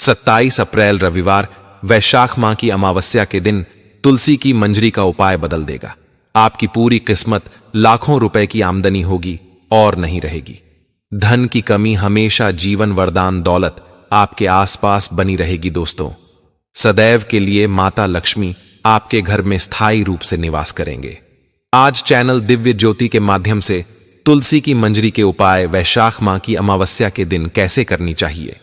27 अप्रैल रविवार वैशाख माह की अमावस्या के दिन तुलसी की मंजरी का उपाय बदल देगा। आपकी पूरी किस्मत लाखों रुपए की आमदनी होगी और नहीं रहेगी। धन की कमी हमेशा जीवन वरदान दौलत आपके आसपास बनी रहेगी। दोस्तों, सदैव के लिए माता लक्ष्मी आपके घर में स्थायी रूप से निवास करेंगे। आज चैनल दिव्य ज्योति के माध्यम से तुलसी की मंजरी के उपाय वैशाख माह की अमावस्या के दिन कैसे करनी चाहिए,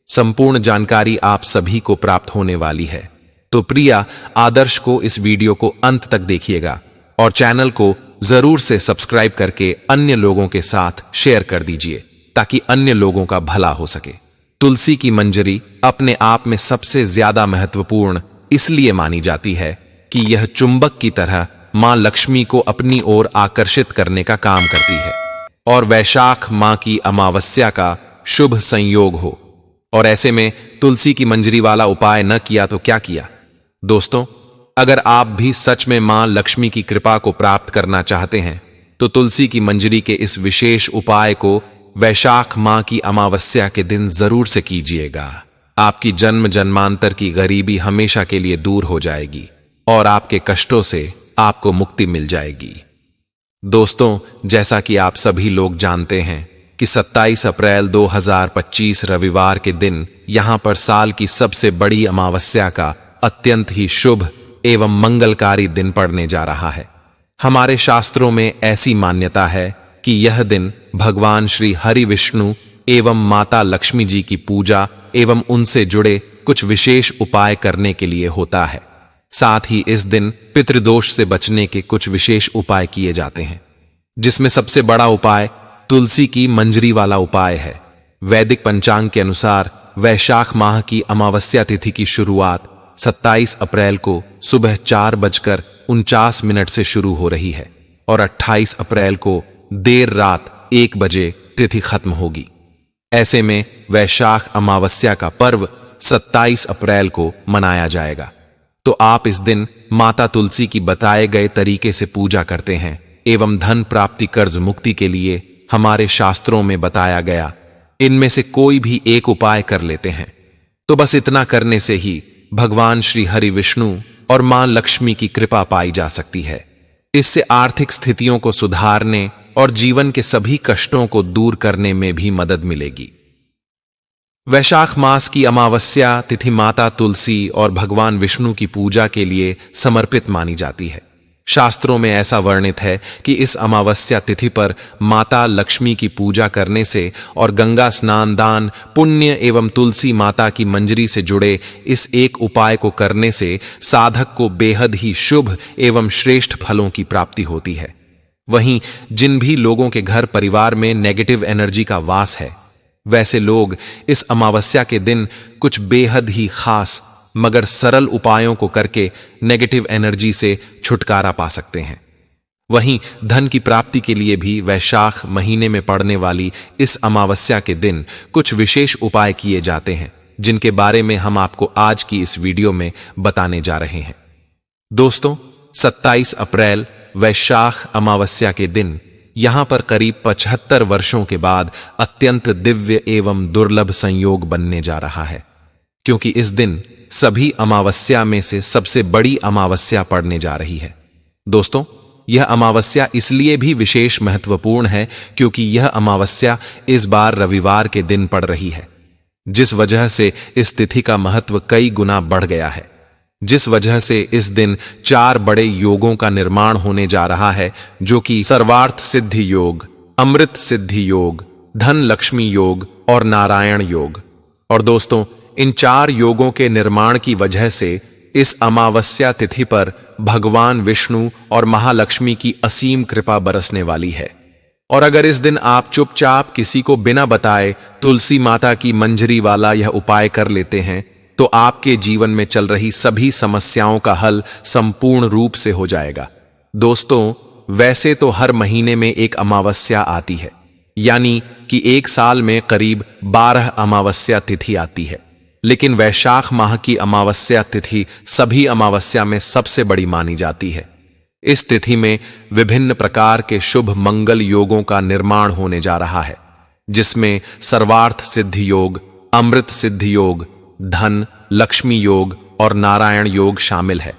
संपूर्ण जानकारी आप सभी को प्राप्त होने वाली है। तो प्रिया आदर्श को इस वीडियो को अंत तक देखिएगा और चैनल को जरूर से सब्सक्राइब करके अन्य लोगों के साथ शेयर कर दीजिए ताकि अन्य लोगों का भला हो सके। तुलसी की मंजरी अपने आप में सबसे ज्यादा महत्वपूर्ण इसलिए मानी जाती है कि यह चुंबक की तरह मां लक्ष्मी को अपनी ओर आकर्षित करने का काम करती है और वैशाख माह की अमावस्या का शुभ संयोग हो। और ऐसे में तुलसी की मंजरी वाला उपाय न किया तो क्या किया। दोस्तों, अगर आप भी सच में मां लक्ष्मी की कृपा को प्राप्त करना चाहते हैं तो तुलसी की मंजरी के इस विशेष उपाय को वैशाख माह की अमावस्या के दिन जरूर से कीजिएगा। आपकी जन्म जन्मांतर की गरीबी हमेशा के लिए दूर हो जाएगी और आपके कष्टों से आपको मुक्ति मिल जाएगी। दोस्तों, जैसा कि आप सभी लोग जानते हैं कि 27 अप्रैल 2025 रविवार के दिन यहां पर साल की सबसे बड़ी अमावस्या का अत्यंत ही शुभ एवं मंगलकारी दिन पड़ने जा रहा है। हमारे शास्त्रों में ऐसी मान्यता है कि यह दिन भगवान श्री हरि विष्णु एवं माता लक्ष्मी जी की पूजा एवं उनसे जुड़े कुछ विशेष उपाय करने के लिए होता है। साथ ही इस दिन पितृदोष से बचने के कुछ विशेष उपाय किए जाते हैं, जिसमें सबसे बड़ा उपाय तुलसी की मंजरी वाला उपाय है। वैदिक पंचांग के अनुसार वैशाख माह की अमावस्या तिथि की शुरुआत 27 अप्रैल को सुबह 4:49 से शुरू हो रही है और 28 अप्रैल को देर रात 1 बजे तिथि खत्म होगी। ऐसे में वैशाख अमावस्या का पर्व 27 अप्रैल को मनाया जाएगा। तो आप इस दिन माता तुलसी की बताए गए तरीके से पूजा करते हैं एवं धन प्राप्ति कर्ज मुक्ति के लिए हमारे शास्त्रों में बताया गया इनमें से कोई भी एक उपाय कर लेते हैं तो बस इतना करने से ही भगवान श्री हरि विष्णु और मां लक्ष्मी की कृपा पाई जा सकती है। इससे आर्थिक स्थितियों को सुधारने और जीवन के सभी कष्टों को दूर करने में भी मदद मिलेगी। वैशाख मास की अमावस्या तिथि माता तुलसी और भगवान विष्णु की पूजा के लिए समर्पित मानी जाती है। शास्त्रों में ऐसा वर्णित है कि इस अमावस्या तिथि पर माता लक्ष्मी की पूजा करने से और गंगा स्नान दान पुण्य एवं तुलसी माता की मंजरी से जुड़े इस एक उपाय को करने से साधक को बेहद ही शुभ एवं श्रेष्ठ फलों की प्राप्ति होती है। वहीं जिन भी लोगों के घर परिवार में नेगेटिव एनर्जी का वास है, वैसे लोग इस अमावस्या के दिन कुछ बेहद ही खास मगर सरल उपायों को करके नेगेटिव एनर्जी से छुटकारा पा सकते हैं। वहीं धन की प्राप्ति के लिए भी वैशाख महीने में पड़ने वाली इस अमावस्या के दिन कुछ विशेष उपाय किए जाते हैं, जिनके बारे में हम आपको आज की इस वीडियो में बताने जा रहे हैं। दोस्तों, 27 अप्रैल वैशाख अमावस्या के दिन यहां पर करीब 75 वर्षों के बाद अत्यंत दिव्य एवं दुर्लभ संयोग बनने जा रहा है, क्योंकि इस दिन सभी अमावस्या में से सबसे बड़ी अमावस्या पड़ने जा रही है। दोस्तों, यह अमावस्या इसलिए भी विशेष महत्वपूर्ण है क्योंकि यह अमावस्या इस बार रविवार के दिन पड़ रही है, जिस वजह से इस तिथि का महत्व कई गुना बढ़ गया है। जिस वजह से इस दिन 4 बड़े योगों का निर्माण होने जा रहा है, जो कि सर्वार्थ सिद्धि योग, अमृत सिद्धि योग, धन लक्ष्मी योग और नारायण योग। और दोस्तों, इन 4 योगों के निर्माण की वजह से इस अमावस्या तिथि पर भगवान विष्णु और महालक्ष्मी की असीम कृपा बरसने वाली है। और अगर इस दिन आप चुपचाप किसी को बिना बताए तुलसी माता की मंजरी वाला यह उपाय कर लेते हैं तो आपके जीवन में चल रही सभी समस्याओं का हल संपूर्ण रूप से हो जाएगा। दोस्तों, वैसे तो हर महीने में एक अमावस्या आती है, यानी कि एक साल में करीब 12 अमावस्या तिथि आती है, लेकिन वैशाख माह की अमावस्या तिथि सभी अमावस्या में सबसे बड़ी मानी जाती है। इस तिथि में विभिन्न प्रकार के शुभ मंगल योगों का निर्माण होने जा रहा है, जिसमें सर्वार्थ सिद्धि योग, अमृत सिद्धि योग, धन, लक्ष्मी योग और नारायण योग शामिल है।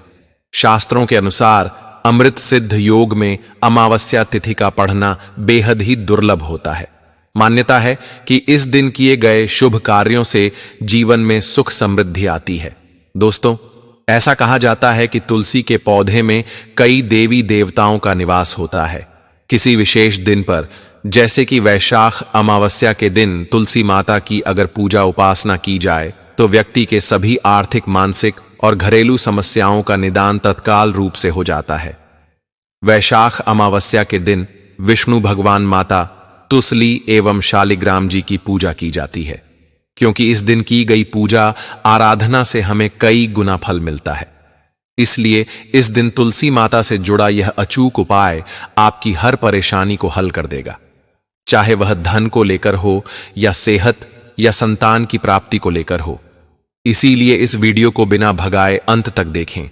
शास्त्रों के अनुसार अमृत सिद्ध योग में अमावस्या तिथि का पढ़ना बेहद ही दुर्लभ होता है। मान्यता है कि इस दिन किए गए शुभ कार्यों से जीवन में सुख समृद्धि आती है। दोस्तों, ऐसा कहा जाता है कि तुलसी के पौधे में कई देवी देवताओं का निवास होता है। किसी विशेष दिन पर, जैसे कि वैशाख अमावस्या के दिन, तुलसी माता की अगर पूजा उपासना की जाए तो व्यक्ति के सभी आर्थिक, मानसिक और घरेलू समस्याओं का निदान तत्काल रूप से हो जाता है। वैशाख अमावस्या के दिन विष्णु भगवान, माता तुलसी एवं शालिग्राम जी की पूजा की जाती है, क्योंकि इस दिन की गई पूजा आराधना से हमें कई गुना फल मिलता है। इसलिए इस दिन तुलसी माता से जुड़ा यह अचूक उपाय आपकी हर परेशानी को हल कर देगा, चाहे वह धन को लेकर हो या सेहत या संतान की प्राप्ति को लेकर हो। इसीलिए इस वीडियो को बिना भगाए अंत तक देखें,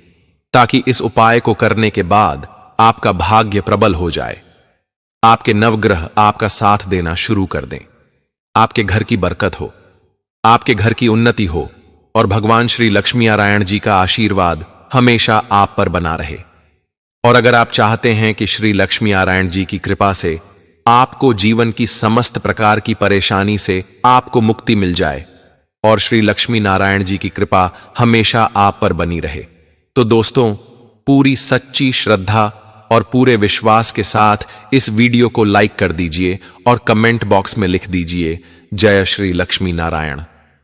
ताकि इस उपाय को करने के बाद आपका भाग्य प्रबल हो जाए, आपके नवग्रह आपका साथ देना शुरू कर दें, आपके घर की बरकत हो, आपके घर की उन्नति हो और भगवान श्री लक्ष्मी नारायण जी का आशीर्वाद हमेशा आप पर बना रहे। और अगर आप चाहते हैं कि श्री लक्ष्मी नारायण जी की कृपा से आपको जीवन की समस्त प्रकार की परेशानी से आपको मुक्ति मिल जाए और श्री लक्ष्मी नारायण जी की कृपा हमेशा आप पर बनी रहे, तो दोस्तों, पूरी सच्ची श्रद्धा और पूरे विश्वास के साथ इस वीडियो को लाइक कर दीजिए और कमेंट बॉक्स में लिख दीजिए जय श्री लक्ष्मी नारायण।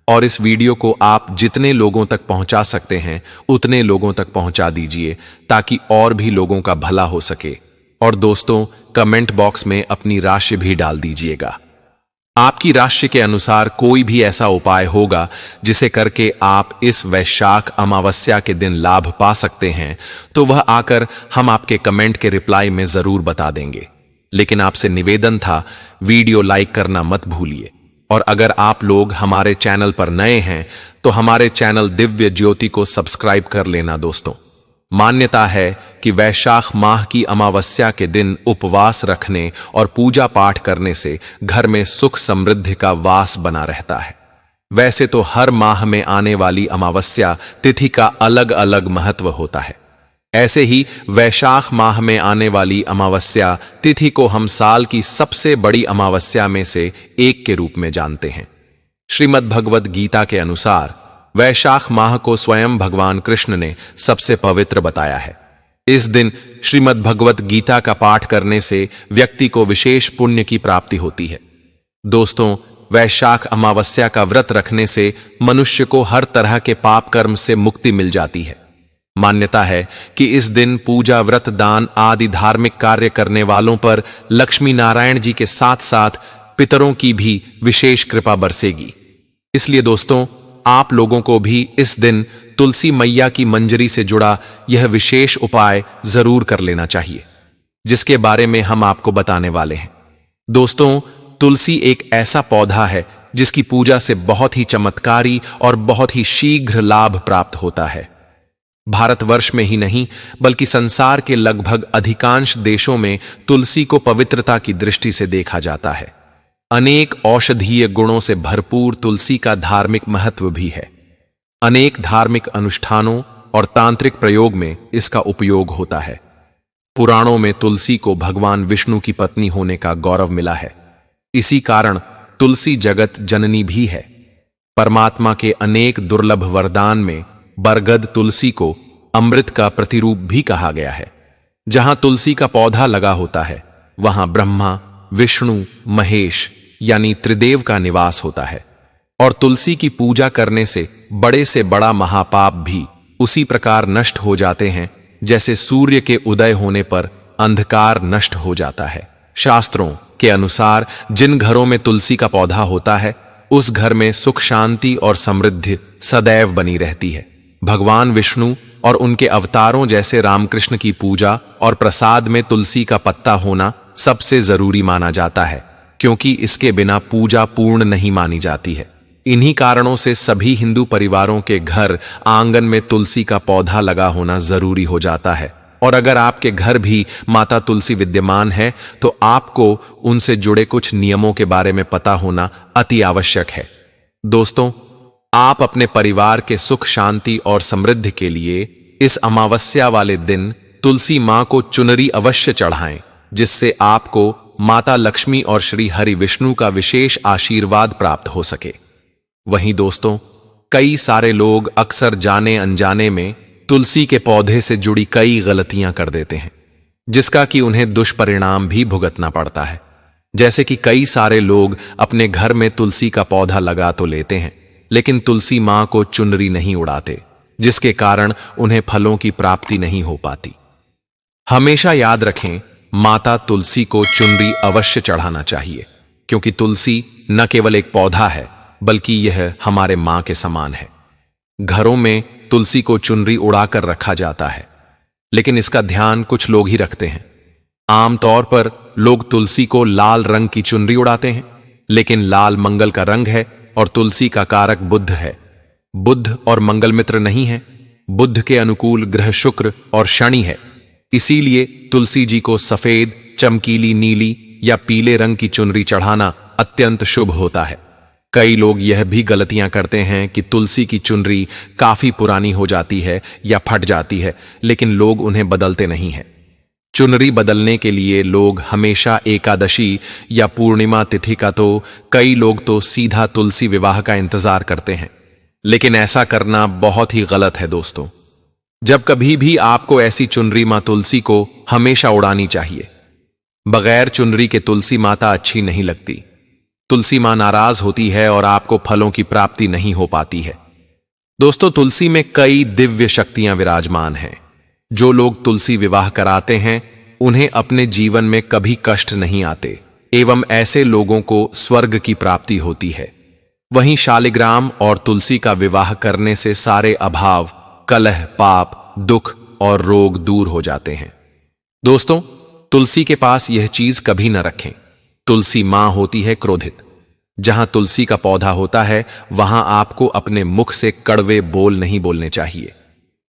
और इस वीडियो को आप जितने लोगों तक पहुंचा सकते हैं उतने लोगों तक पहुंचा दीजिए, ताकि और भी लोगों का भला हो सके। और दोस्तों, कमेंट बॉक्स में अपनी राशि भी डाल दीजिएगा। आपकी राशि के अनुसार कोई भी ऐसा उपाय होगा जिसे करके आप इस वैशाख अमावस्या के दिन लाभ पा सकते हैं, तो वह आकर हम आपके कमेंट के रिप्लाई में जरूर बता देंगे। लेकिन आपसे निवेदन था, वीडियो लाइक करना मत भूलिए। और अगर आप लोग हमारे चैनल पर नए हैं तो हमारे चैनल दिव्य ज्योति को सब्सक्राइब कर लेना। दोस्तों, मान्यता है कि वैशाख माह की अमावस्या के दिन उपवास रखने और पूजा पाठ करने से घर में सुख समृद्धि का वास बना रहता है। वैसे तो हर माह में आने वाली अमावस्या तिथि का अलग अलग महत्व होता है। ऐसे ही वैशाख माह में आने वाली अमावस्या तिथि को हम साल की सबसे बड़ी अमावस्या में से एक के रूप में जानते हैं। श्रीमद् भगवद गीता के अनुसार वैशाख माह को स्वयं भगवान कृष्ण ने सबसे पवित्र बताया है। इस दिन श्रीमद् भगवद गीता का पाठ करने से व्यक्ति को विशेष पुण्य की प्राप्ति होती है। दोस्तों, वैशाख अमावस्या का व्रत रखने से मनुष्य को हर तरह के पाप कर्म से मुक्ति मिल जाती है। मान्यता है कि इस दिन पूजा, व्रत, दान आदि धार्मिक कार्य करने वालों पर लक्ष्मी नारायण जी के साथ साथ पितरों की भी विशेष कृपा बरसेगी। इसलिए दोस्तों, आप लोगों को भी इस दिन तुलसी मैया की मंजरी से जुड़ा यह विशेष उपाय जरूर कर लेना चाहिए, जिसके बारे में हम आपको बताने वाले हैं। दोस्तों, तुलसी एक ऐसा पौधा है जिसकी पूजा से बहुत ही चमत्कारी और बहुत ही शीघ्र लाभ प्राप्त होता है। भारतवर्ष में ही नहीं बल्कि संसार के लगभग अधिकांश देशों में तुलसी को पवित्रता की दृष्टि से देखा जाता है। अनेक औषधीय गुणों से भरपूर तुलसी का धार्मिक महत्व भी है। अनेक धार्मिक अनुष्ठानों और तांत्रिक प्रयोग में इसका उपयोग होता है। पुराणों में तुलसी को भगवान विष्णु की पत्नी होने का गौरव मिला है। इसी कारण तुलसी जगत जननी भी है। परमात्मा के अनेक दुर्लभ वरदान में बरगद तुलसी को अमृत का प्रतिरूप भी कहा गया है। जहां तुलसी का पौधा लगा होता है वहां ब्रह्मा, विष्णु, महेश यानी त्रिदेव का निवास होता है। और तुलसी की पूजा करने से बड़ा महापाप भी उसी प्रकार नष्ट हो जाते हैं जैसे सूर्य के उदय होने पर अंधकार नष्ट हो जाता है। शास्त्रों के अनुसार जिन घरों में तुलसी का पौधा होता है उस घर में सुख, शांति और समृद्धि सदैव बनी रहती है। भगवान विष्णु और उनके अवतारों जैसे रामकृष्ण की पूजा और प्रसाद में तुलसी का पत्ता होना सबसे जरूरी माना जाता है, क्योंकि इसके बिना पूजा पूर्ण नहीं मानी जाती है। इन्हीं कारणों से सभी हिंदू परिवारों के घर आंगन में तुलसी का पौधा लगा होना जरूरी हो जाता है। और अगर आपके घर भी माता तुलसी विद्यमान है तो आपको उनसे जुड़े कुछ नियमों के बारे में पता होना अति आवश्यक है। दोस्तों, आप अपने परिवार के सुख शांति और समृद्धि के लिए इस अमावस्या वाले दिन तुलसी मां को चुनरी अवश्य चढ़ाएं, जिससे आपको माता लक्ष्मी और श्री हरि विष्णु का विशेष आशीर्वाद प्राप्त हो सके। वहीं दोस्तों, कई सारे लोग अक्सर जाने अनजाने में तुलसी के पौधे से जुड़ी कई गलतियां कर देते हैं, जिसका कि उन्हें दुष्परिणाम भी भुगतना पड़ता है। जैसे कि कई सारे लोग अपने घर में तुलसी का पौधा लगा तो लेते हैं, लेकिन तुलसी मां को चुनरी नहीं उड़ाते, जिसके कारण उन्हें फलों की प्राप्ति नहीं हो पाती। हमेशा याद रखें, माता तुलसी को चुनरी अवश्य चढ़ाना चाहिए, क्योंकि तुलसी न केवल एक पौधा है, बल्कि यह हमारे मां के समान है। घरों में तुलसी को चुनरी उड़ाकर रखा जाता है, लेकिन इसका ध्यान कुछ लोग ही रखते हैं। आमतौर पर लोग तुलसी को लाल रंग की चुनरी उड़ाते हैं, लेकिन लाल मंगल का रंग है और तुलसी का कारक बुध है। बुध और मंगल मित्र नहीं है। बुध के अनुकूल ग्रह शुक्र और शनि है। इसीलिए तुलसी जी को सफेद, चमकीली नीली या पीले रंग की चुनरी चढ़ाना अत्यंत शुभ होता है। कई लोग यह भी गलतियां करते हैं कि तुलसी की चुनरी काफी पुरानी हो जाती है या फट जाती है, लेकिन लोग उन्हें बदलते नहीं हैं। चुनरी बदलने के लिए लोग हमेशा एकादशी या पूर्णिमा तिथि का, तो कई लोग तो सीधा तुलसी विवाह का इंतजार करते हैं, लेकिन ऐसा करना बहुत ही गलत है दोस्तों। जब कभी भी आपको ऐसी चुनरी मां तुलसी को हमेशा उड़ानी चाहिए। बगैर चुनरी के तुलसी माता अच्छी नहीं लगती। तुलसी मां नाराज होती है और आपको फलों की प्राप्ति नहीं हो पाती है। दोस्तों, तुलसी में कई दिव्य शक्तियां विराजमान हैं। जो लोग तुलसी विवाह कराते हैं, उन्हें अपने जीवन में कभी कष्ट नहीं आते एवं ऐसे लोगों को स्वर्ग की प्राप्ति होती है। वहीं शालिग्राम और तुलसी का विवाह करने से सारे अभाव, कलह, पाप, दुख और रोग दूर हो जाते हैं। दोस्तों, तुलसी के पास यह चीज कभी न रखें। तुलसी मां होती है क्रोधित। जहां तुलसी का पौधा होता है, वहां आपको अपने मुख से कड़वे बोल नहीं बोलने चाहिए।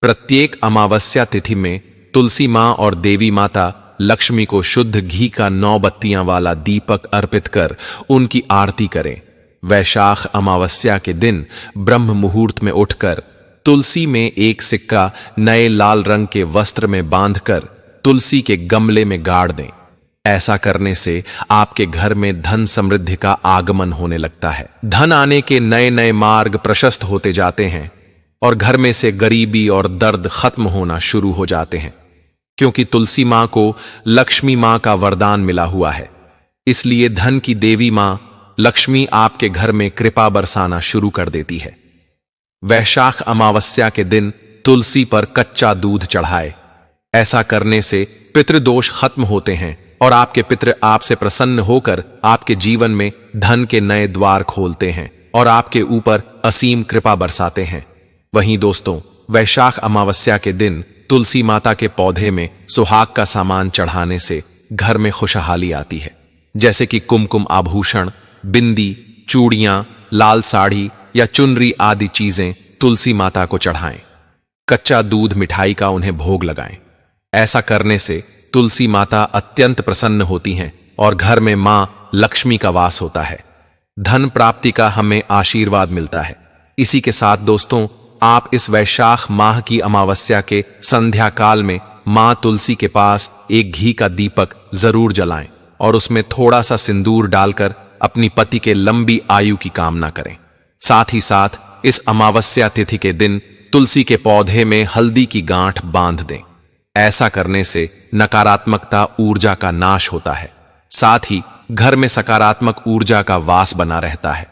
प्रत्येक अमावस्या तिथि में तुलसी मां और देवी माता लक्ष्मी को शुद्ध घी का 9 बत्तियां वाला दीपक अर्पित कर उनकी आरती करें। वैशाख अमावस्या के दिन ब्रह्म मुहूर्त में उठकर तुलसी में एक सिक्का नए लाल रंग के वस्त्र में बांधकर तुलसी के गमले में गाड़ दें। ऐसा करने से आपके घर में धन समृद्धि का आगमन होने लगता है। धन आने के नए नए मार्ग प्रशस्त होते जाते हैं और घर में से गरीबी और दर्द खत्म होना शुरू हो जाते हैं, क्योंकि तुलसी मां को लक्ष्मी मां का वरदान मिला हुआ है। इसलिए धन की देवी मां लक्ष्मी आपके घर में कृपा बरसाना शुरू कर देती है। वैशाख अमावस्या के दिन तुलसी पर कच्चा दूध चढ़ाए। ऐसा करने से पितृदोष खत्म होते हैं और आपके पितृ आपसे प्रसन्न होकर आपके जीवन में धन के नए द्वार खोलते हैं और आपके ऊपर असीम कृपा बरसाते हैं। वहीं दोस्तों, वैशाख अमावस्या के दिन तुलसी माता के पौधे में सुहाग का सामान चढ़ाने से घर में खुशहाली आती है, जैसे कि कुमकुम आभूषण, बिंदी, चूड़ियां, लाल साड़ी या चुनरी आदि चीजें तुलसी माता को चढ़ाएं। कच्चा दूध, मिठाई का उन्हें भोग लगाएं। ऐसा करने से तुलसी माता अत्यंत प्रसन्न होती हैं और घर में मां लक्ष्मी का वास होता है। धन प्राप्ति का हमें आशीर्वाद मिलता है। इसी के साथ दोस्तों, आप इस वैशाख माह की अमावस्या के संध्या काल में मां तुलसी के पास एक घी का दीपक जरूर जलाएं और उसमें थोड़ा सा सिंदूर डालकर अपनी पति के लंबी आयु की कामना करें। साथ ही साथ इस अमावस्या तिथि के दिन तुलसी के पौधे में हल्दी की गांठ बांध दें। ऐसा करने से नकारात्मकता ऊर्जा का नाश होता है। साथ ही घर में सकारात्मक ऊर्जा का वास बना रहता है।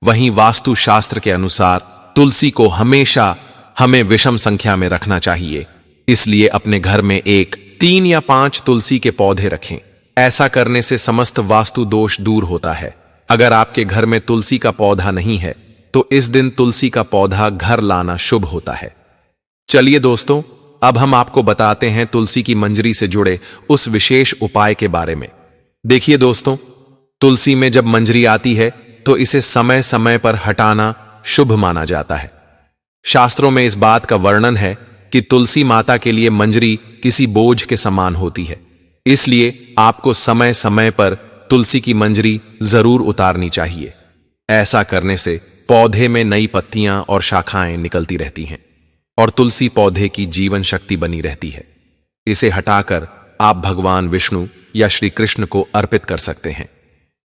वहीं वास्तु शास्त्र के अनुसार तुलसी को हमेशा हमें विषम संख्या में रखना चाहिए। इसलिए अपने घर में 1, 3 या 5 तुलसी के पौधे रखें। ऐसा करने से समस्त वास्तु दोष दूर होता है। अगर आपके घर में तुलसी का पौधा नहीं है, तो इस दिन तुलसी का पौधा घर लाना शुभ होता है। चलिए दोस्तों, अब हम आपको बताते हैं तुलसी की मंजरी से जुड़े उस विशेष उपाय के बारे में। देखिए दोस्तों, तुलसी में जब मंजरी आती है तो इसे समय समय पर हटाना शुभ माना जाता है। शास्त्रों में इस बात का वर्णन है कि तुलसी माता के लिए मंजरी किसी बोझ के समान होती है। इसलिए आपको समय समय पर तुलसी की मंजरी जरूर उतारनी चाहिए। ऐसा करने से पौधे में नई पत्तियां और शाखाएं निकलती रहती हैं और तुलसी पौधे की जीवन शक्ति बनी रहती है। इसे हटाकर आप भगवान विष्णु या श्री कृष्ण को अर्पित कर सकते हैं।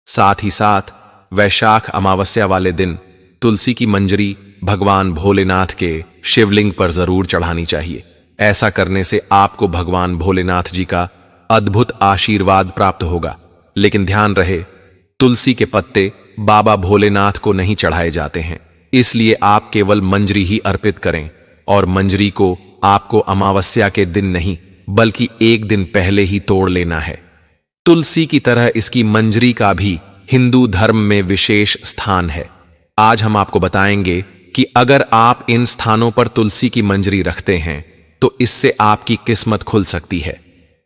साथ ही साथ वैशाख अमावस्या वाले दिन तुलसी की मंजरी भगवान भोलेनाथ के शिवलिंग पर जरूर चढ़ानी चाहिए। ऐसा करने से आपको भगवान भोलेनाथ जी का अद्भुत आशीर्वाद प्राप्त होगा। लेकिन ध्यान रहे, तुलसी के पत्ते बाबा भोलेनाथ को नहीं चढ़ाए जाते हैं, इसलिए आप केवल मंजरी ही अर्पित करें और मंजरी को आपको अमावस्या के दिन नहीं बल्कि एक दिन पहले ही तोड़ लेना है। तुलसी की तरह इसकी मंजरी का भी हिंदू धर्म में विशेष स्थान है। आज हम आपको बताएंगे कि अगर आप इन स्थानों पर तुलसी की मंजरी रखते हैं तो इससे आपकी किस्मत खुल सकती है।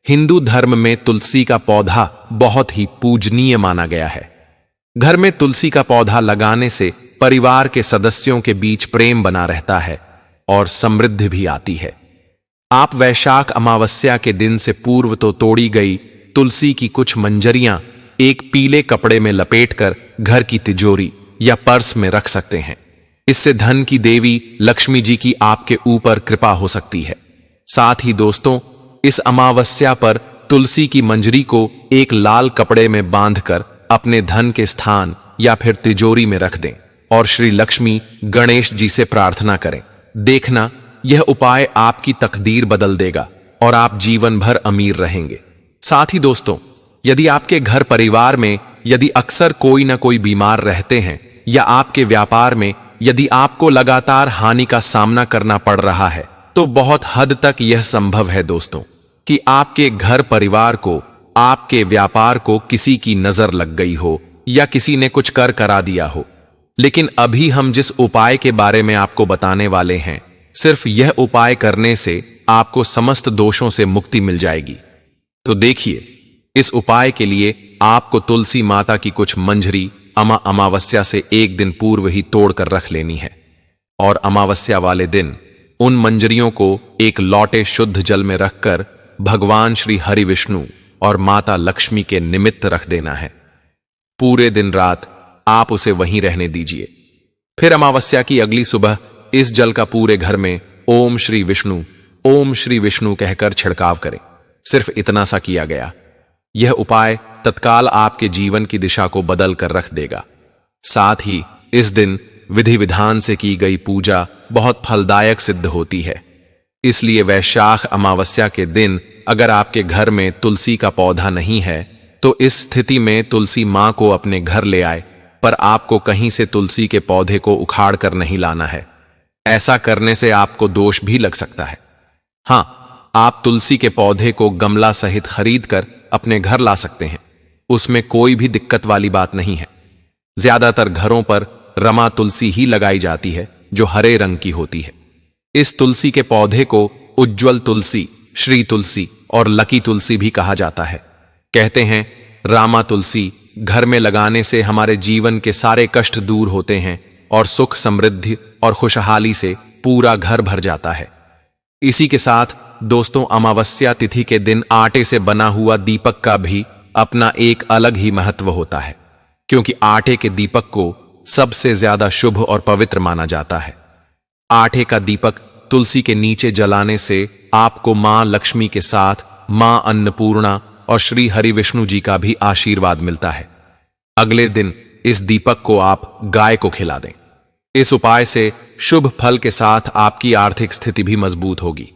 हिंदू धर्म में तुलसी का पौधा बहुत ही पूजनीय माना गया है। घर में तुलसी का पौधा लगाने से परिवार के सदस्यों के बीच प्रेम बना रहता है और समृद्धि भी आती है। आप वैशाख अमावस्या के दिन से पूर्व तो तोड़ी गई तुलसी की कुछ मंजरियां एक पीले कपड़े में लपेटकर घर की तिजोरी या पर्स में रख सकते हैं। इससे धन की देवी लक्ष्मी जी की आपके ऊपर कृपा हो सकती है। साथ ही दोस्तों, इस अमावस्या पर तुलसी की मंजरी को एक लाल कपड़े में बांधकर अपने धन के स्थान या फिर तिजोरी में रख दें और श्री लक्ष्मी गणेश जी से प्रार्थना करें। देखना, यह उपाय आपकी तकदीर बदल देगा और आप जीवन भर अमीर रहेंगे। साथ ही दोस्तों, यदि आपके घर परिवार में यदि अक्सर कोई ना कोई बीमार रहते हैं या आपके व्यापार में यदि आपको लगातार हानि का सामना करना पड़ रहा है, तो बहुत हद तक यह संभव है दोस्तों कि आपके घर परिवार को, आपके व्यापार को किसी की नजर लग गई हो या किसी ने कुछ कर करा दिया हो। लेकिन अभी हम जिस उपाय के बारे में आपको बताने वाले हैं, सिर्फ यह उपाय करने से आपको समस्त दोषों से मुक्ति मिल जाएगी। तो देखिए, इस उपाय के लिए आपको तुलसी माता की कुछ मंजरी अमावस्या से एक दिन पूर्व ही तोड़कर रख लेनी है और अमावस्या वाले दिन उन मंजरियों को एक लौटे शुद्ध जल में रखकर भगवान श्री हरि विष्णु और माता लक्ष्मी के निमित्त रख देना है। पूरे दिन रात आप उसे वहीं रहने दीजिए। फिर अमावस्या की अगली सुबह इस जल का पूरे घर में ओम श्री विष्णु कहकर छिड़काव करें। सिर्फ इतना सा किया गया, यह उपाय तत्काल आपके जीवन की दिशा को बदल कर रख देगा। साथ ही इस दिन विधि विधान से की गई पूजा बहुत फलदायक सिद्ध होती है। इसलिए वैशाख अमावस्या के दिन अगर आपके घर में तुलसी का पौधा नहीं है तो इस स्थिति में तुलसी मां को अपने घर ले आए, पर आपको कहीं से तुलसी के पौधे को उखाड़ कर नहीं लाना है। ऐसा करने से आपको दोष भी लग सकता है। हां, आप तुलसी के पौधे को गमला सहित खरीद कर अपने घर ला सकते हैं, उसमें कोई भी दिक्कत वाली बात नहीं है। ज्यादातर घरों पर रमा तुलसी ही लगाई जाती है जो हरे रंग की होती है। इस तुलसी के पौधे को उज्ज्वल तुलसी, श्री तुलसी और लकी तुलसी भी कहा जाता है। कहते हैं रामा तुलसी घर में लगाने से हमारे जीवन के सारे कष्ट दूर होते हैं और सुख समृद्धि और खुशहाली से पूरा घर भर जाता है। इसी के साथ दोस्तों, अमावस्या तिथि के दिन आटे से बना हुआ दीपक का भी अपना एक अलग ही महत्व होता है, क्योंकि आटे के दीपक को सबसे ज्यादा शुभ और पवित्र माना जाता है। आटे का दीपक तुलसी के नीचे जलाने से आपको मां लक्ष्मी के साथ मां अन्नपूर्णा और श्री हरि विष्णु जी का भी आशीर्वाद मिलता है। अगले दिन इस दीपक को आप गाय को खिला दें। इस उपाय से शुभ फल के साथ आपकी आर्थिक स्थिति भी मजबूत होगी।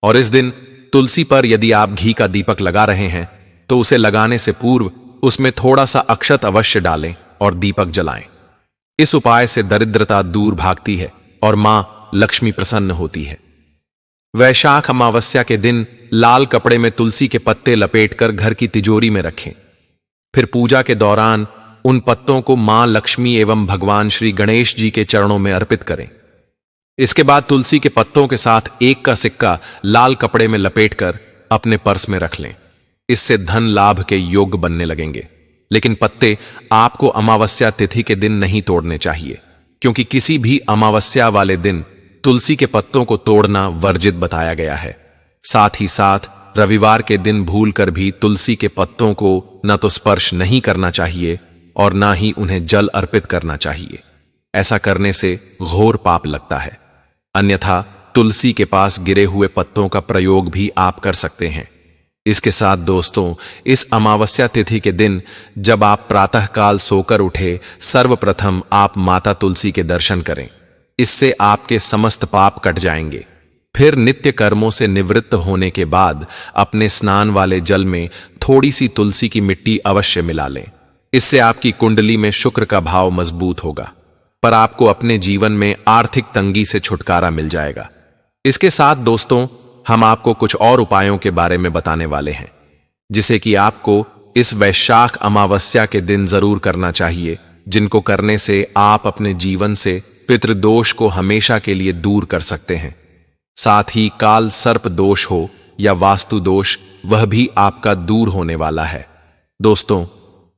और इस दिन तुलसी पर यदि आप घी का दीपक लगा रहे हैं तो उसे लगाने से पूर्व उसमें थोड़ा सा अक्षत अवश्य डालें और दीपक जलाएं। इस उपाय से दरिद्रता दूर भागती है और मां लक्ष्मी प्रसन्न होती है। वैशाख अमावस्या के दिन लाल कपड़े में तुलसी के पत्ते लपेटकर घर की तिजोरी में रखें। फिर पूजा के दौरान उन पत्तों को मां लक्ष्मी एवं भगवान श्री गणेश जी के चरणों में अर्पित करें। इसके बाद तुलसी के पत्तों के साथ एक का सिक्का लाल कपड़े में लपेटकर अपने पर्स में रख लें। इससे धन लाभ के योग बनने लगेंगे। लेकिन पत्ते आपको अमावस्या तिथि के दिन नहीं तोड़ने चाहिए, क्योंकि किसी भी अमावस्या वाले दिन तुलसी के पत्तों को तोड़ना वर्जित बताया गया है। साथ ही साथ रविवार के दिन भूलकर भी तुलसी के पत्तों को न तो स्पर्श नहीं करना चाहिए और ना ही उन्हें जल अर्पित करना चाहिए। ऐसा करने से घोर पाप लगता है। अन्यथा तुलसी के पास गिरे हुए पत्तों का प्रयोग भी आप कर सकते हैं। इसके साथ दोस्तों, इस अमावस्या तिथि के दिन जब आप प्रातःकाल सोकर उठे, सर्वप्रथम आप माता तुलसी के दर्शन करें। इससे आपके समस्त पाप कट जाएंगे। फिर नित्य कर्मों से निवृत्त होने के बाद अपने स्नान वाले जल में थोड़ी सी तुलसी की मिट्टी अवश्य मिला लें। इससे आपकी कुंडली में शुक्र का भाव मजबूत होगा, पर आपको अपने जीवन में आर्थिक तंगी से छुटकारा मिल जाएगा। इसके साथ दोस्तों, हम आपको कुछ और उपायों के बारे में बताने वाले हैं, जिसे कि आपको इस वैशाख अमावस्या के दिन जरूर करना चाहिए, जिनको करने से आप अपने जीवन से पितृदोष को हमेशा के लिए दूर कर सकते हैं। साथ ही काल सर्प दोष हो या वास्तु दोष, वह भी आपका दूर होने वाला है। दोस्तों,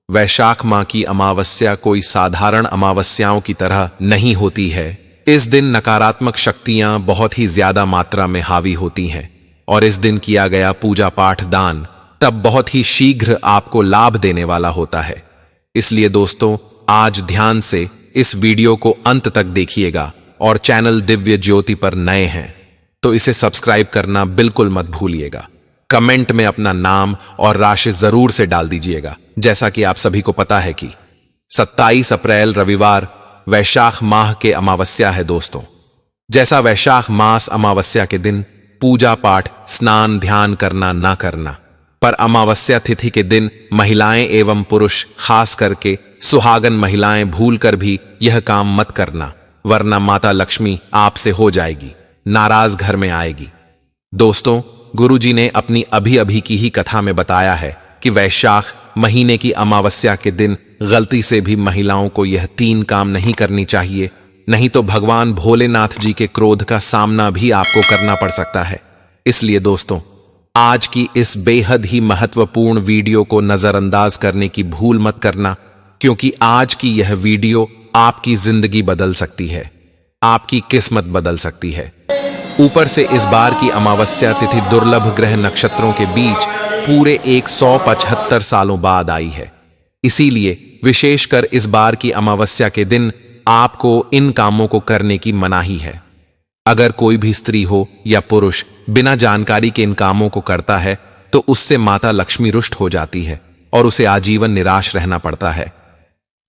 वैशाख माह की अमावस्या कोई साधारण अमावस्याओं की तरह नहीं होती है। इस दिन नकारात्मक शक्तियां बहुत ही ज्यादा मात्रा में हावी होती हैं और इस दिन किया गया पूजा पाठ दान तब बहुत ही शीघ्र आपको लाभ देने वाला होता है। इसलिए दोस्तों, आज ध्यान से इस वीडियो को अंत तक देखिएगा और चैनल दिव्य ज्योति पर नए हैं तो इसे सब्सक्राइब करना बिल्कुल मत भूलिएगा। कमेंट में अपना नाम और राशि जरूर से डाल दीजिएगा। जैसा कि आप सभी को पता है कि 27 अप्रैल रविवार वैशाख माह के अमावस्या है दोस्तों। जैसा वैशाख मास अमावस्या के दिन पूजा पाठ स्नान ध्यान करना ना करना, पर अमावस्या तिथि के दिन महिलाएं एवं पुरुष खास करके सुहागन महिलाएं भूलकर भी यह काम मत करना, वरना माता लक्ष्मी आपसे हो जाएगी, नाराज घर में आएगी। दोस्तों, गुरुजी ने अपनी अभी अभी की ही कथा में बताया है कि वैशाख महीने की अमावस्या के दिन गलती से भी महिलाओं को यह 3 काम नहीं करनी चाहिए, नहीं तो भगवान भोलेनाथ जी के क्रोध का सामना भी आपको करना पड़ सकता है। इसलिए दोस्तों, आज की इस बेहद ही महत्वपूर्ण वीडियो को नजरअंदाज करने की भूल मत करना, क्योंकि आज की यह वीडियो आपकी जिंदगी बदल सकती है, आपकी किस्मत बदल सकती है। ऊपर से इस बार की अमावस्या तिथि दुर्लभ ग्रह नक्षत्रों के बीच पूरे 175 सालों बाद आई है। इसीलिए विशेषकर इस बार की अमावस्या के दिन आपको इन कामों को करने की मनाही है। अगर कोई भी स्त्री हो या पुरुष बिना जानकारी के इन कामों को करता है तो उससे माता लक्ष्मी रुष्ट हो जाती है और उसे आजीवन निराश रहना पड़ता है।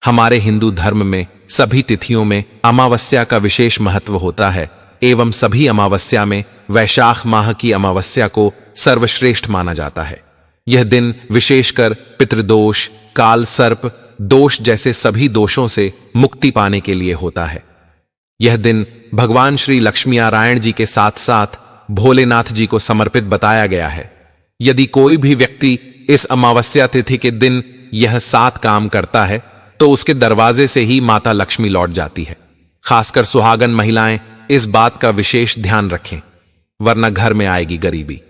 हमारे हिंदू धर्म में सभी तिथियों में अमावस्या का विशेष महत्व होता है एवं सभी अमावस्या में वैशाख माह की अमावस्या को सर्वश्रेष्ठ माना जाता है। यह दिन विशेषकर पितृदोष, काल सर्प दोष जैसे सभी दोषों से मुक्ति पाने के लिए होता है। यह दिन भगवान श्री लक्ष्मी नारायण जी के साथ साथ भोलेनाथ जी को समर्पित बताया गया है। यदि कोई भी व्यक्ति इस अमावस्या तिथि के दिन यह 7 काम करता है तो उसके दरवाजे से ही माता लक्ष्मी लौट जाती है। खासकर सुहागन महिलाएं इस बात का विशेष ध्यान रखें, वरना घर में आएगी गरीबी।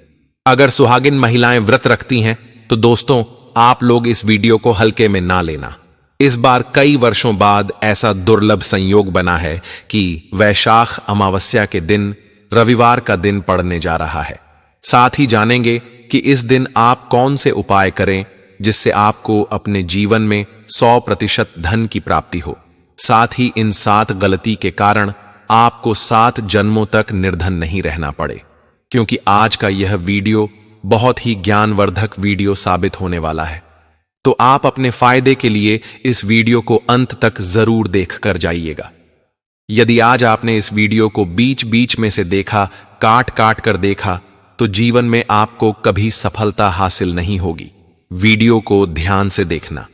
अगर सुहागिन महिलाएं व्रत रखती हैं तो दोस्तों, आप लोग इस वीडियो को हल्के में ना लेना। इस बार कई वर्षों बाद ऐसा दुर्लभ संयोग बना है कि वैशाख अमावस्या के दिन रविवार का दिन पड़ने जा रहा है। साथ ही जानेंगे कि इस दिन आप कौन से उपाय करें जिससे आपको अपने जीवन में 100% धन की प्राप्ति हो। साथ ही इन 7 गलती के कारण आपको 7 जन्मों तक निर्धन नहीं रहना पड़े, क्योंकि आज का यह वीडियो बहुत ही ज्ञानवर्धक वीडियो साबित होने वाला है। तो आप अपने फायदे के लिए इस वीडियो को अंत तक जरूर देख कर जाइएगा। यदि आज आपने इस वीडियो को बीच बीच में से देखा, काट काट कर देखा, तो जीवन में आपको कभी सफलता हासिल नहीं होगी। वीडियो को ध्यान से देखना।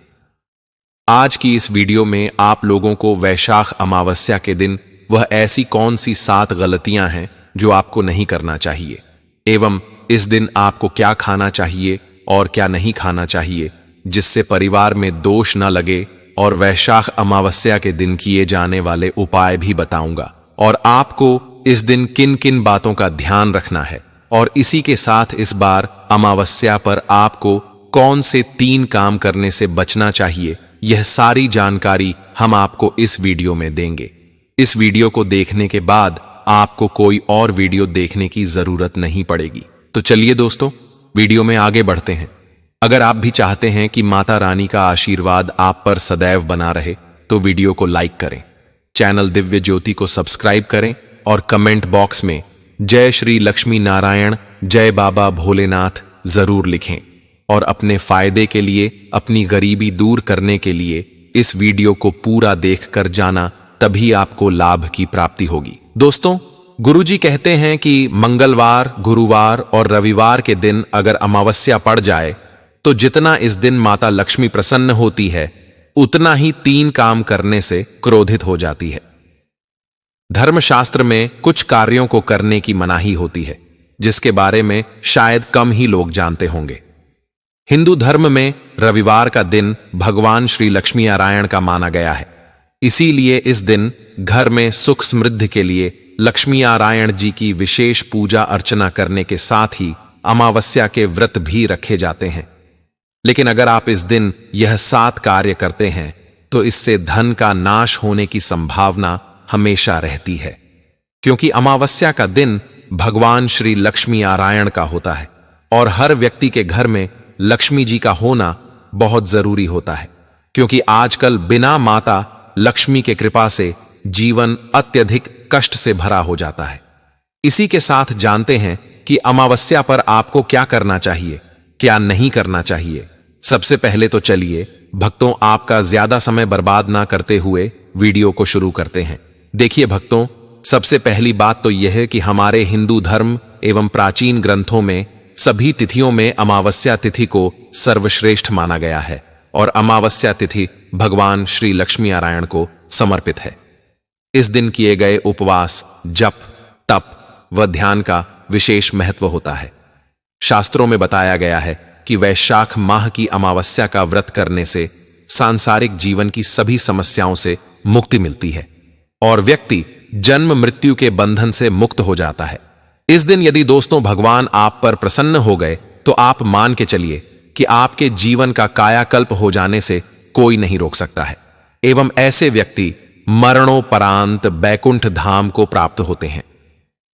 आज की इस वीडियो में आप लोगों को वैशाख अमावस्या के दिन वह ऐसी कौन सी 7 गलतियां हैं जो आपको नहीं करना चाहिए, एवं इस दिन आपको क्या खाना चाहिए और क्या नहीं खाना चाहिए जिससे परिवार में दोष न लगे, और वैशाख अमावस्या के दिन किए जाने वाले उपाय भी बताऊंगा, और आपको इस दिन किन किन बातों का ध्यान रखना है, और इसी के साथ इस बार अमावस्या पर आपको कौन से 3 काम करने से बचना चाहिए, यह सारी जानकारी हम आपको इस वीडियो में देंगे। इस वीडियो को देखने के बाद आपको कोई और वीडियो देखने की जरूरत नहीं पड़ेगी। तो चलिए दोस्तों, वीडियो में आगे बढ़ते हैं। अगर आप भी चाहते हैं कि माता रानी का आशीर्वाद आप पर सदैव बना रहे तो वीडियो को लाइक करें, चैनल दिव्य ज्योति को सब्सक्राइब करें और कमेंट बॉक्स में जय श्री लक्ष्मी नारायण, जय बाबा भोलेनाथ जरूर लिखें। और अपने फायदे के लिए, अपनी गरीबी दूर करने के लिए इस वीडियो को पूरा देखकर जाना, तभी आपको लाभ की प्राप्ति होगी। दोस्तों, गुरुजी कहते हैं कि मंगलवार, गुरुवार और रविवार के दिन अगर अमावस्या पड़ जाए तो जितना इस दिन माता लक्ष्मी प्रसन्न होती है, उतना ही 3 काम करने से क्रोधित हो जाती है। धर्मशास्त्र में कुछ कार्यों को करने की मनाही होती है, जिसके बारे में शायद कम ही लोग जानते होंगे। हिंदू धर्म में रविवार का दिन भगवान श्री लक्ष्मी नारायण का माना गया है। इसीलिए इस दिन घर में सुख समृद्धि के लिए लक्ष्मी नारायण जी की विशेष पूजा अर्चना करने के साथ ही अमावस्या के व्रत भी रखे जाते हैं। लेकिन अगर आप इस दिन यह 7 कार्य करते हैं तो इससे धन का नाश होने की संभावना हमेशा रहती है, क्योंकि अमावस्या का दिन भगवान श्री लक्ष्मी नारायण का होता है और हर व्यक्ति के घर में लक्ष्मी जी का होना बहुत जरूरी होता है, क्योंकि आजकल बिना माता लक्ष्मी के कृपा से जीवन अत्यधिक कष्ट से भरा हो जाता है। इसी के साथ जानते हैं कि अमावस्या पर आपको क्या करना चाहिए, क्या नहीं करना चाहिए। सबसे पहले तो चलिए भक्तों, आपका ज्यादा समय बर्बाद ना करते हुए वीडियो को शुरू करते हैं। देखिए भक्तों, सबसे पहली बात तो यह है कि हमारे हिंदू धर्म एवं प्राचीन ग्रंथों में सभी तिथियों में अमावस्या तिथि को सर्वश्रेष्ठ माना गया है और अमावस्या तिथि भगवान श्री लक्ष्मी नारायण को समर्पित है। इस दिन किए गए उपवास, जप, तप व ध्यान का विशेष महत्व होता है। शास्त्रों में बताया गया है कि वैशाख माह की अमावस्या का व्रत करने से सांसारिक जीवन की सभी समस्याओं से मुक्ति मिलती है और व्यक्ति जन्म मृत्यु के बंधन से मुक्त हो जाता है। इस दिन यदि दोस्तों भगवान आप पर प्रसन्न हो गए तो आप मान के चलिए कि आपके जीवन का कायाकल्प हो जाने से कोई नहीं रोक सकता है एवं ऐसे व्यक्ति मरणोपरांत बैकुंठ धाम को प्राप्त होते हैं।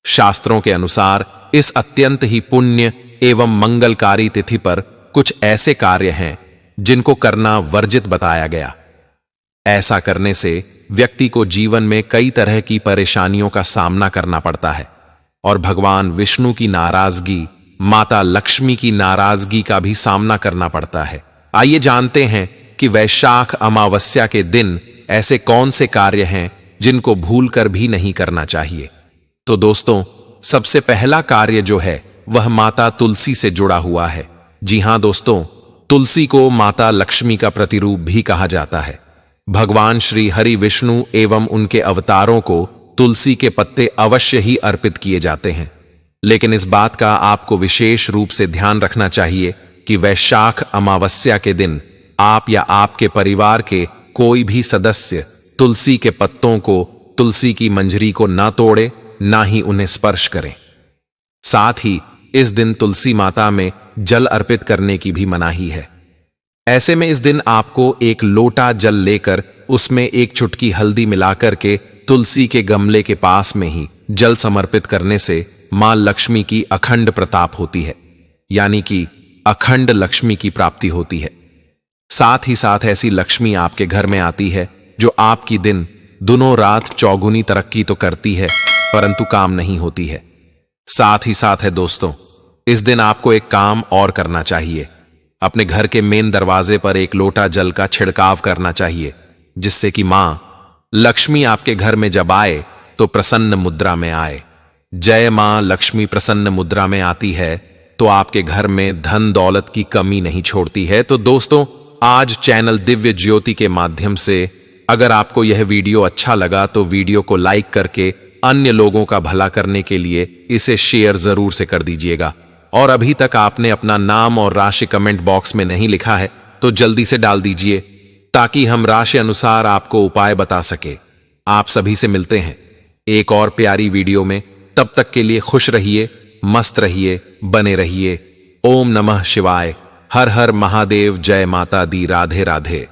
शास्त्रों के अनुसार इस अत्यंत ही पुण्य एवं मंगलकारी तिथि पर कुछ ऐसे कार्य हैं जिनको करना वर्जित बताया गया। ऐसा करने से व्यक्ति को जीवन में कई तरह की परेशानियों का सामना करना पड़ता है और भगवान विष्णु की नाराजगी, माता लक्ष्मी की नाराजगी का भी सामना करना पड़ता है। आइए जानते हैं कि वैशाख अमावस्या के दिन ऐसे कौन से कार्य हैं जिनको भूलकर भी नहीं करना चाहिए। तो दोस्तों, सबसे पहला कार्य जो है वह माता तुलसी से जुड़ा हुआ है। जी हां दोस्तों, तुलसी को माता लक्ष्मी का प्रतिरूप भी कहा जाता है। भगवान श्री हरि विष्णु एवं उनके अवतारों को तुलसी के पत्ते अवश्य ही अर्पित किए जाते हैं। लेकिन इस बात का आपको विशेष रूप से ध्यान रखना चाहिए कि वैशाख अमावस्या के दिन आप या आपके परिवार के कोई भी सदस्य तुलसी के पत्तों को, तुलसी की मंजरी को ना तोड़े, ना ही उन्हें स्पर्श करें। साथ ही इस दिन तुलसी माता में जल अर्पित करने की भी मनाही है। ऐसे में इस दिन आपको एक लोटा जल लेकर उसमें एक चुटकी हल्दी मिलाकर के तुलसी के गमले के पास में ही जल समर्पित करने से मां लक्ष्मी की अखंड प्रताप होती है, यानी कि अखंड लक्ष्मी की प्राप्ति होती है। साथ ही साथ ऐसी लक्ष्मी आपके घर में आती है जो आपकी दिन दोनों रात चौगुनी तरक्की तो करती है, परंतु काम नहीं होती है। साथ ही साथ है दोस्तों, इस दिन आपको एक काम और करना चाहिए। अपने घर के मेन दरवाजे पर एक लोटा जल का छिड़काव करना चाहिए, जिससे कि मां लक्ष्मी आपके घर में जब आए तो प्रसन्न मुद्रा में आए। जय मां लक्ष्मी प्रसन्न मुद्रा में आती है तो आपके घर में धन दौलत की कमी नहीं छोड़ती है। तो दोस्तों, आज चैनल दिव्य ज्योति के माध्यम से अगर आपको यह वीडियो अच्छा लगा तो वीडियो को लाइक करके अन्य लोगों का भला करने के लिए इसे शेयर जरूर से कर दीजिएगा। और अभी तक आपने अपना नाम और राशि कमेंट बॉक्स में नहीं लिखा है तो जल्दी से डाल दीजिए, ताकि हम राशि अनुसार आपको उपाय बता सके। आप सभी से मिलते हैं एक और प्यारी वीडियो में। तब तक के लिए खुश रहिए, मस्त रहिए, बने रहिए। ओम नमः शिवाय। हर हर महादेव। जय माता दी। राधे राधे।